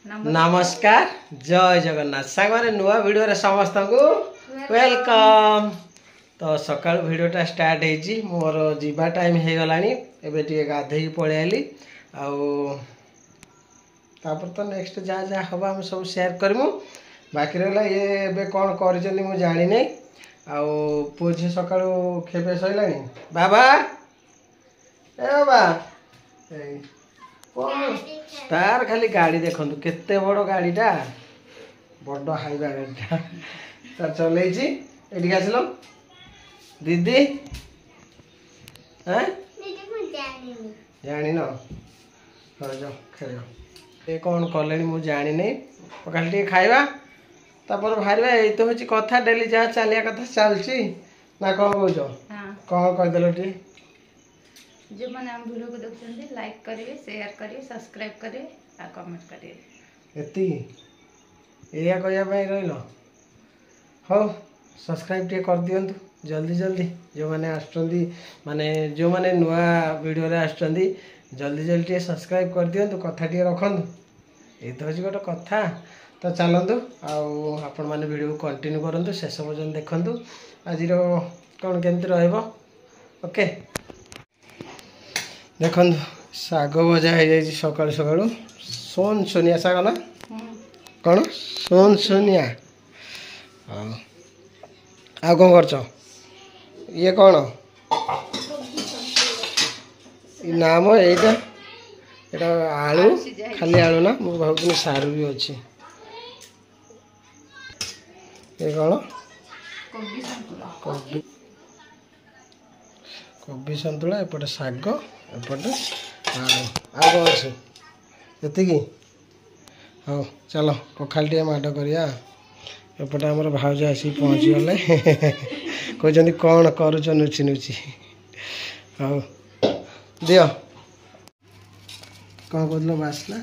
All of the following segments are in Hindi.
नमस्कार जय जगन्नाथ सांगने नुआ वीडियो समस्त को वेलकम। तो सका वीडियोटा स्टार्ट होती मोर जीवा टाइम हो गलानी एबे टी गाधे पलि आली आपर तो नेक्स्ट जहाँ जहाँ हम आम सब सेयार करमु। बाकी रहा ये एबे कौन कर जानी नहीं पु झी सका खेपे सैला बाबा ए बाबा तार खाली गाड़ी देखु केते बड़ गाड़ीटा बड़ हाइवा गाड़ीटा तार चल आसल दीदी जान जाओ खेल ये कौन कले मुझे जानी नहीं खाली टे खाइबा तापर बाहर यही तो हूँ कथा डेली जहाँ चलिया कथा चलती ना कौन कौच कौन कहीदेल टे जो मैंने हम वीडियो को देखते लाइक करेंगे शेयर करेंगे सब्सक्राइब करेंगे और कमेंट करेंगे एति या कहवाई रही हाँ सब्सक्राइब टे कर दिंतु जल्दी जल्दी जो मैंने आसुँच माने जो मैंने नुआ वीडियो आसुँच जल्दी जल्दी टे सब्सक्राइब कर दिंतु कथा टे रखु ये तो हूँ गोटे कथा। तो चलतु आपण मैंने वीडियो को कंटिन्यू करूँ शेष पर्यटन देखु आज कौन केमती ओके देखु शाग भजा हो जाए सका सका सोन सोनिया शाग ना कौन सोन सोनिया हाँ आ कौन कर ये कौन नाम यहीटा यहाँ आलू खाली आलू ना मुझे भावुनी सारू भी अच्छी ये कौन कोबी सन्तुला एपटे शाग एपटे आलू आ कौन अच्छे ये हाँ चलो पखाल टे माड करिया एपटे आमर भाउज आसी पहुँची गले कहते कौन करुच नुची नुची हाँ दियो कौन कहल बासला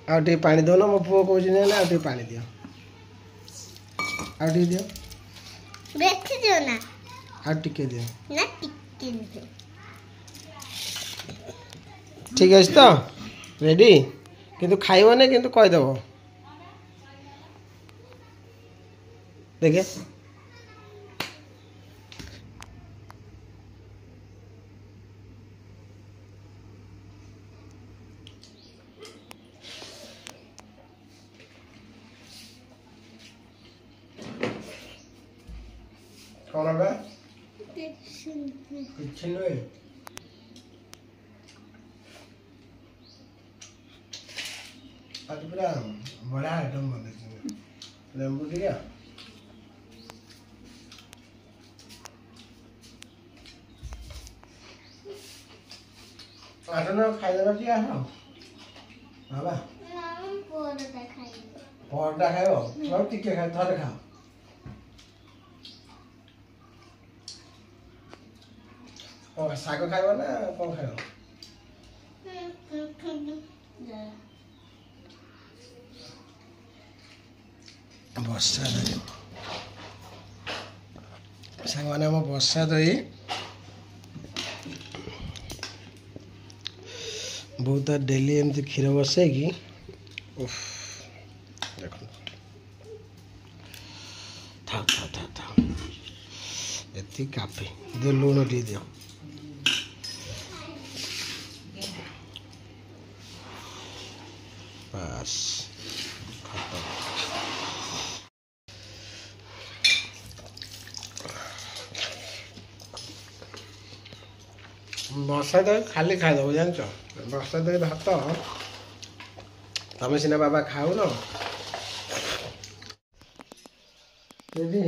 आउ पानी दो ना मो पुओ कौन ना आउ पानी दियो आउ दियो आउ टिके दियो ठीक है तो रेडी किंतु खाइब ना किंतु कहीदेव देखे कौन है कुछ नहीं आज पूरा बड़ा आइटम बने लेंबू दिया आठ ना खाइदेल टी आस बाबा परोटा खाइब टिके खाए थे खाओ शाग खाइब ना कौन खाइब बर्षा दही सांग मैंने आम बर्षा दही बहुत डेली एमती क्षीर बसई कि देख था था था था ये काफी दे लुण टे दियो बस खत्म बर्षा दही खाली खाईदेव जान बर्षा दही भात तमें सीना बाबा खाऊ न दीदी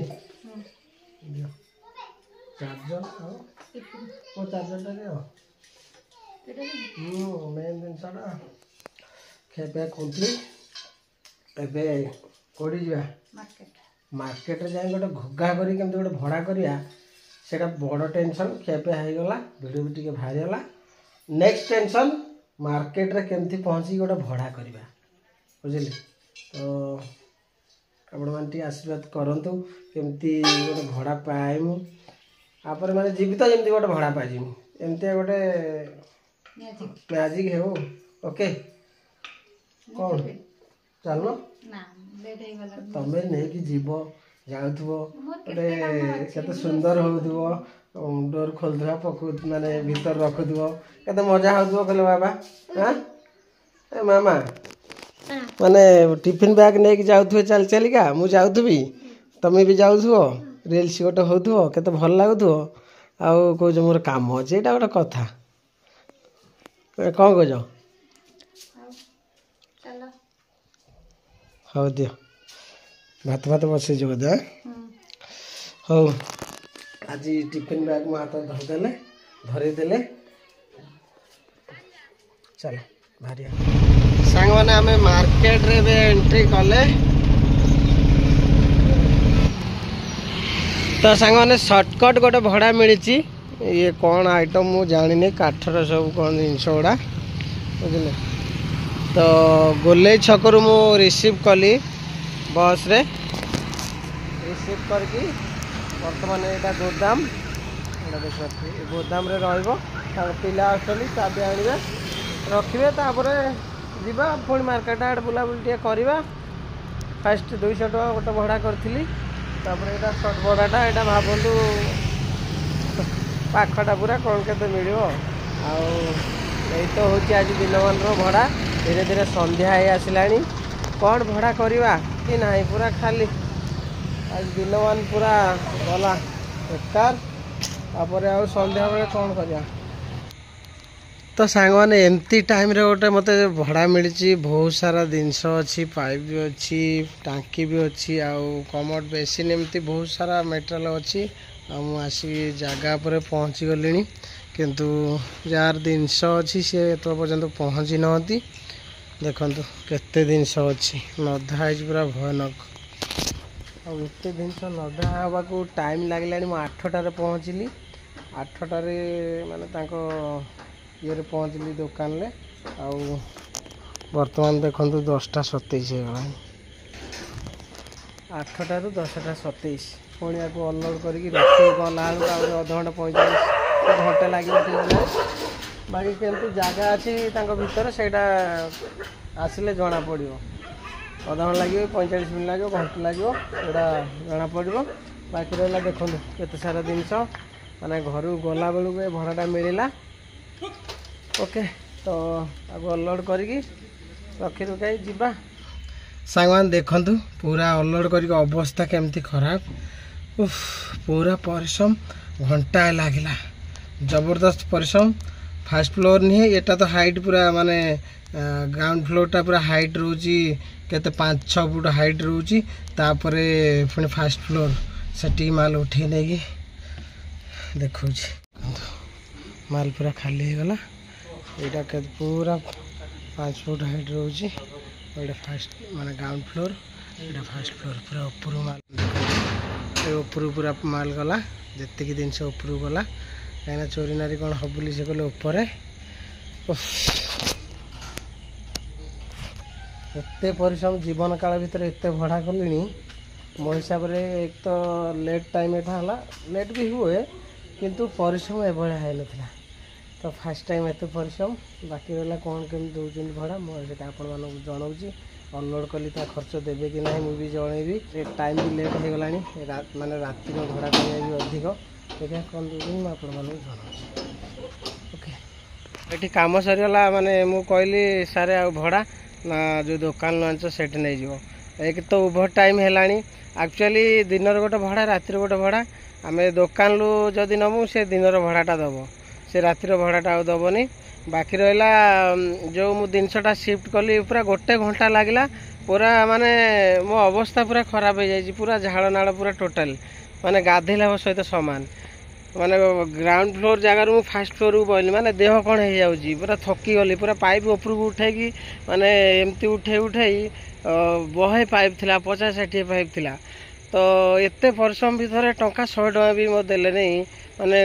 चार्जर को चार्जर मेन जिनसा खेपे खुंती एबे कोड़ी जा मार्केट जाए गोटे घुगा करी केमती गोटे भड़ा करिया सेटा बड़ टेंशन खेपे होगला वीडियो भी टी भारीगला नेक्स्ट टेंशन मार्केट रे केमती पहुँची गोटे भड़ा करवा बुझे तो आपण मैंने आशीर्वाद करतु केमती गोटे भड़ा पाइमु आपर मैंने जीवित जमी गोटे भड़ा पाइमु एमती गोटे मैजिक है ओके कौन चल तमें नहीं जीव जाऊथ गोटे केते सुंदर हो डोर खोलुवा पकू माने भीतर रखुव केते मजा हो कहले बाबा हाँ ए मामा माने टिफिन बैग नहीं कि जाऊे चल चलिका मु जाऊथी तमें भी जाऊथो रिल्स गोटे हो केते भल लगुथो आउ कौच मोर काम अच्छे यहाँ गोटे कथा कौन कौच हाँ दियो भात भात बसई बोधे हौ आज टिफिन बैग मो हाथ धरदे धरदे चल भारी सांग मैंने आम मार्केट रे एंट्री कले तो सांग मैंने सर्टकट गोटे भड़ा मिली ये कौन आइटम मु जानी काठर सब कौन जिनस गुड़ा बुझे तो गोले छकरू मु रिसीव कली बस रे रिसीव करके बर्तमान यहाँ गोदाम गोदाम रे पिला आसली चाबी आने रखिए तापर जीवा पुणी मार्केट आड़े बुलाबुली करवा फास्ट 200 टका गोटे भड़ा करी तापर यहाँ सर्ट भड़ाटा यहाँ भावतु पाखटा पूरा कौन के मिल तो हूँ आज दिनमान भड़ा धीरे धीरे संध्या हो आसला कौन भड़ा करवा कि ना पूरा खाली आज दिनमान पूरा गला बेकार तापर आ संध्या बेले कौन करवा तो सांग मैंने एमती टाइम रे गोटे मत भड़ा मिली बहुत सारा जिनस अच्छी पाइप भी अच्छी टांकी भी अच्छी आउ कमोड बेसिन एमती बहुत सारा मेटेरियल अच्छी आसी जगह पर पहुँची गली किंतु जार जिनस अच्छी सी तो पर्यंत पहुँची नती देखु केते जिनस अच्छी नधा पूरा भयानक आते जिनस नधा हवा को टाइम लगे मुझे 8टार पहुँचली 8टार माने ये पहुँचली दुकान ले आउ बर्तमान देखु 10:27 हो 8टारू 10:27 पुणी या अनलोड करके रखी गला अध घंटा 45 घंटे लगे बाकी केमती जगह अच्छी भितर से आसिले जना पड़ो अध घंटा लगे 45 मिनट लगे घंटे लगे यहाँ जना पड़ो बाकी रहा देखो केते सारा जिनस माने घर गला बेलू भड़ाटा मिलला ओके तो आगे अनलोड करके रखी रुकाई जीवा सांग मैंने देखु पूरा अनलोड करके अवस्था केमती खराब पूरा परिश्रम घंटा लगिला जबरदस्त परिश्रम फास्ट फ्लोर नहीं एटा तो हाइट पूरा माने ग्राउंड फ्लोरटा पूरा हाइट रोची केते 5-6 फुट हाइट रोची तापरे पुणी फास्ट फ्लोर से माल उठे नहीं देखो माल पूरा खाली हो गला यहाँ के पूरा 5 फुट हाइट रोची फास्ट माने ग्राउंड फ्लोर यहाँ फास्ट फ्लोर पूरा ऊपर माल ऊपर पूरा माल गला जी जिनस ऊपर गला कहीं चोरी नारी कौन हबुली से कले उपर एत परिश्रम जीवन काल भितर एत भड़ा कली मो हिसाब से एक तो लेट टाइम यहाँ लेट भी हुए किंतु परिश्रम एभलिया है ना तो फास्ट टाइम एत परिश्रम बाकी रहा कौन केमी दौरान भड़ा मुझे आपण जनाऊँगी अनलोड कली खर्च देवे कि ना मुझे जनइबी टाइम भी लेट हो गला माने राति भड़ा करवा भी अधिक देखा कौन दूसरी मुझे जनाऊँ ओके ये कम सरीगला माने मु कहली सारे आ भड़ा ना जो दुकान आंच से नहीं जीव एक तो ओभर टाइम है एक्चुअली दिन गोटे भड़ा रातिर गोटे भड़ा आम दुकान लु जदि नमु से दिन भड़ाटा दब से रातिर भड़ाटा आ दबनी बाकी रहा जो मु जिनसटा शिफ्ट कली पूरा गोटे घंटा लगला पूरा माने मो अवस्था पूरा खराब हो जाए पूरा झाड़ नाड़ पूरा टोटाल माने गाधेला सहित सामान माने ग्राउंड फ्लोर जगार मु फास्ट फ्लोर को पहली माने देह कौन हो जाऊँगी पूरा थकी गली पूरा पाइप ऊपर को उठे माने एमती उठे उठे बहे पाइप थिला 50-60 पाइप थिला तो एते परिश्रम भितर टंका 100 टका भी मो देले नहीं माने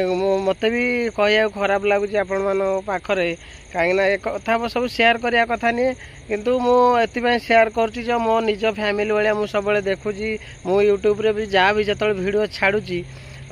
मते भी कहया खराब लगुच आपण मानो पाखरे कहीं कथा सब शेयर करिया कथा नहीं किंतु मु एतिपय शेयर करछि जो मो निज फैमिली वाले मु सब देखुची मु यूट्यूब रे भी जहाँ भी जतल वीडियो छाड़ुची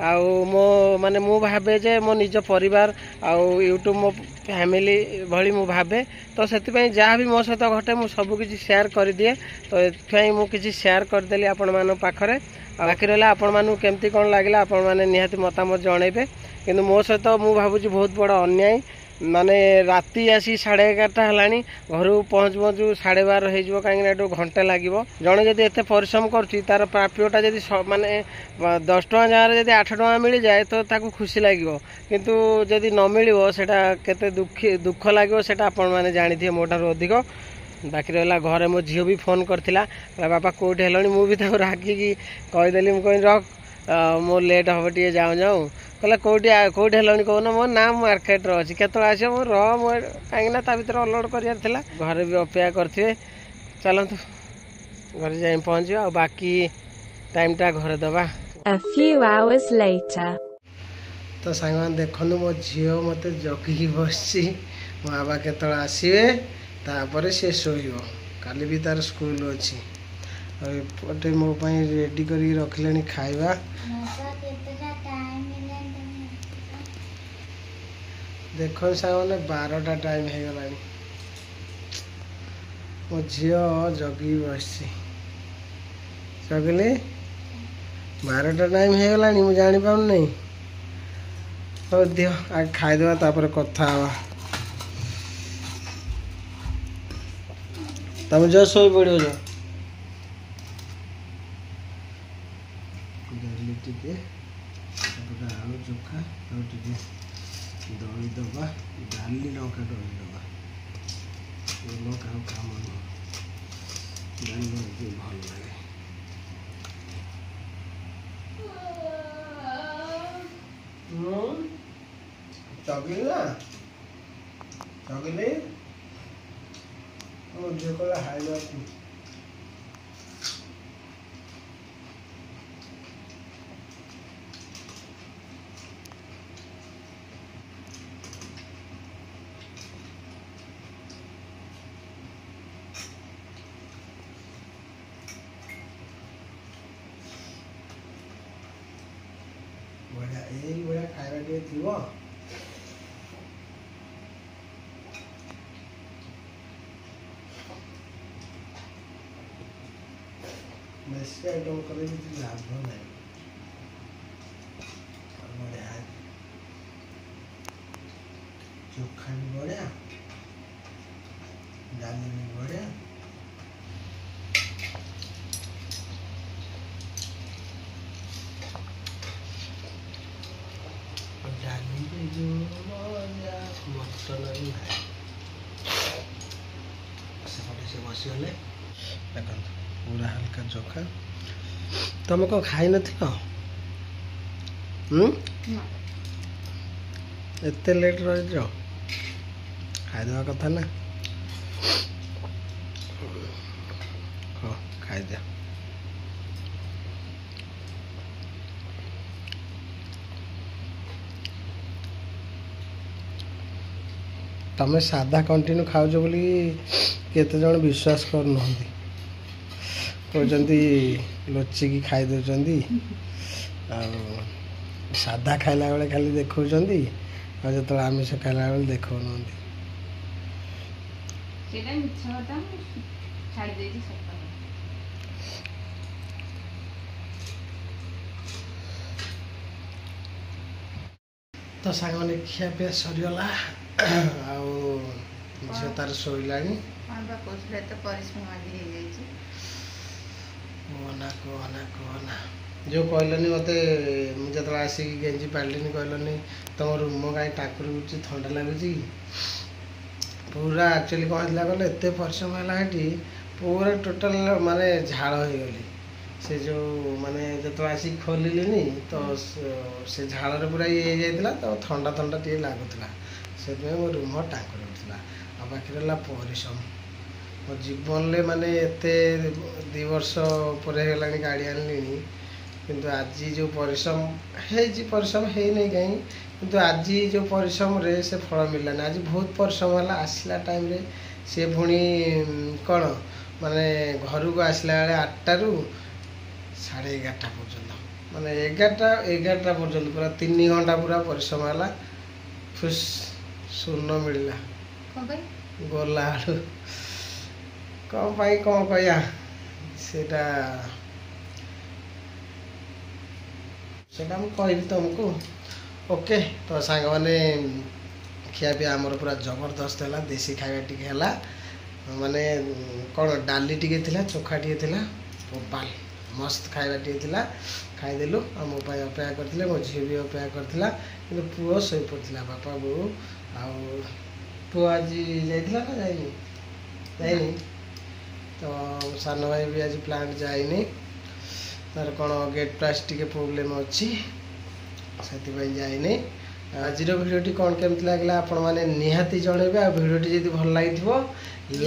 आउ मो माने मु भावे जे मो निज परिवार आउ यूट्यूब मो फैमिली भली मु भावे तो से जहाँ भी मो सहित घटे मु सब किसी शेयर कर दिए तो ये मु किसी शेयर करदेली आपण मान पाखरे बाकी रहा आपण मानू केमती कौन लगे आपण मैंने निहाती मतामत जनइबे किंतु मो सहित मु भावुची बहुत बड़ अन्याय माने राति आसी 11:30 है घर पहुँचु पहुँचु 12:30 हो कहीं घंटे लगे जड़े जब एत परिश्रम कर प्राप्यटा जब माने 10 टଙ୍କା जगह जब 8 टଙ୍କା मिल जाए तो ताकू खुशी लगे किंतु जदि न मिल से दुख लगे से आपण मैंने जानी थे मोठार अधिक बाकी रहा घरे मो झील भी फोन करथिला बापा कौटी हेलणी मुझे रागिकी कहीदेली मुझे रख मो लेट हम टे जाऊँ जाऊँ कहला कौटी कौटी हेलणी कहना मो ना मार्केट अच्छी केत आस कहीं भर अलोड करार घरे भी अपेक्षा करेंगे चलतु घर जा पहुँचे आ बाकी टाइमटा घरे दबा। A few hours later. तो सांग देखु मो झील मत जगिकी बस मो बाबा केत आसवे तापर से शोब काली भी तार स्कूल अच्छी पटे मो रेडी कर रखिले खाଇବା देख सामने 12टा टाइम हो गला मो झील जगी बस जगिले 12टा टाइम हो गला मुझे जानी पाऊँ नहीं हो दियो आगे खाईदेवा तापर कथा हवा तुम जो शो पड़ो जो आलू चोखा दही दबा डाली लौका दही दबा लौका काम डाली भल लगे चगिल ना चगिले जो कला हाइवा बढ़िया यही बढ़िया खाଇବା ଟିକେ ଥିବ बेसी आइटम करे भी लाभ नहीं बढ़िया चोखा भी बढ़िया डाली भी बढ़िया जो मटन भी है से बसीगले देख पूरा हल्का चोखा तुम कौन खाई न एत लेट रही खाईदेवा कथा ना हाँ खाईदे तमें सादा कंटिन्यू खाऊच बोली केते जन विश्वास करना कहते लुचिकी खाई दौरान सादा खाइला बेले खाली देखा जो आमिष खाइला बेले देखा तो सांग मैंने खिया पिया सरीगला झील तार शोला कहना कहना कहना जो कहलनि मत मुझे आसिक गेंजी पार्ली कहलनि तुम रूम कहीं टाकुर गुची थंडा लगुच पूरा एक्चुअली कौन है कहले एत परिश्रम है पूरा टोटाल माने झाड़ हो गली से जो माने जो आसिक खोलिनी तो से झाड़ पूरा ये जाता तो थंडा थंडा टे लगुला से मो रूम टाकुर उठला आ बाकी रहा परिश्रम मो जीवन में माने एत 2 वर्ष पर गाड़ी आनली किंतु आज जो परिश्रम परिश्रम है नहीं कहीं किंतु आज जो परिश्रम रे से फल मिललानी आज बहुत परिश्रम है आसला टाइम रे सी पुणी कौन माने घर को आसला बेले 8 टा 11:30 पर्यंत ମାନେ 11ଟା ପର୍ଯ୍ୟନ୍ତ ପୁରା 3 ଘଣ୍ଟା ପୁରା ପରିଶ୍ରମ ହେଲା ଫୁସ୍ ଶୂନ ମିଳିଲା କ'ଣ ପାଇଁ? ଗଲା ଆଡ଼ୁ କ'ଣ ପାଇଁ କ'ଣ କହିବା ସେଇଟା ମୁଁ କହିବି ତୁମକୁ। ଓକେ ତ ସାଙ୍ଗମାନେ ଖିଆପିଆ ଆମର ପୁରା ଜବରଦସ୍ତ ହେଲା ଦେଶୀ ଖାଇବା ଟିକେ ହେଲା ମାନେ କ'ଣ ଡାଲି ଟିକେ ଥିଲା ଚୋଖା ଟିକେ ଥିଲା ବୋପାଲ ମସ୍ତ ଖାଇବା ଟିକେ ଥିଲା ଖାଇଦେଲୁ ଆଉ ମୋ ପାଇଁ ଅପେକ୍ଷା କରିଥିଲେ ମୋ ଝିଅ ବି ଅପେକ୍ଷା କରିଥିଲା କିନ୍ତୁ ପୁଅ ଶୋଇପଡ଼ିଥିଲା ବାପା ବୋଉ ଆଉ ପୁଅ ଆଜି ଯାଇଥିଲା ନା ଯାଇନି ତ ସାନ ଭାଇ ବି ଆଜି ପ୍ଲାଣ୍ଟ ଯାଇନି ତାର କ'ଣ ଗେଟ୍ ପାସ୍ ଟିକେ ପ୍ରୋବ୍ଲେମ୍ ଅଛି ସେଥିପାଇଁ ଯାଇନି। ଆଜିର ଭିଡ଼ିଓଟି କ'ଣ କେମିତି ଲାଗିଲା ଆପଣମାନେ ନିହାତି ଜଣାଇବେ ଆଉ ଭିଡ଼ିଓଟି ଯଦି ଭଲ ଲାଗିଥିବ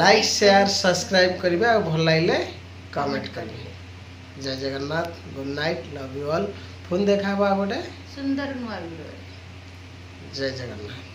ଲାଇକ୍ ସେୟାର ସବସ୍କ୍ରାଇବ୍ କରିବେ ଆଉ ଭଲ ଲାଗିଲେ କମେଣ୍ଟ କରିବେ। ଜୟ Jagannath good night love you all ପୁଣି ଦେଖା ହେବ ଆଉ ଗୋଟେ ସୁନ୍ଦର ନୂଆ ଭିଡ଼ିଓ। ଜୟ ଜଗନ୍ନାଥ।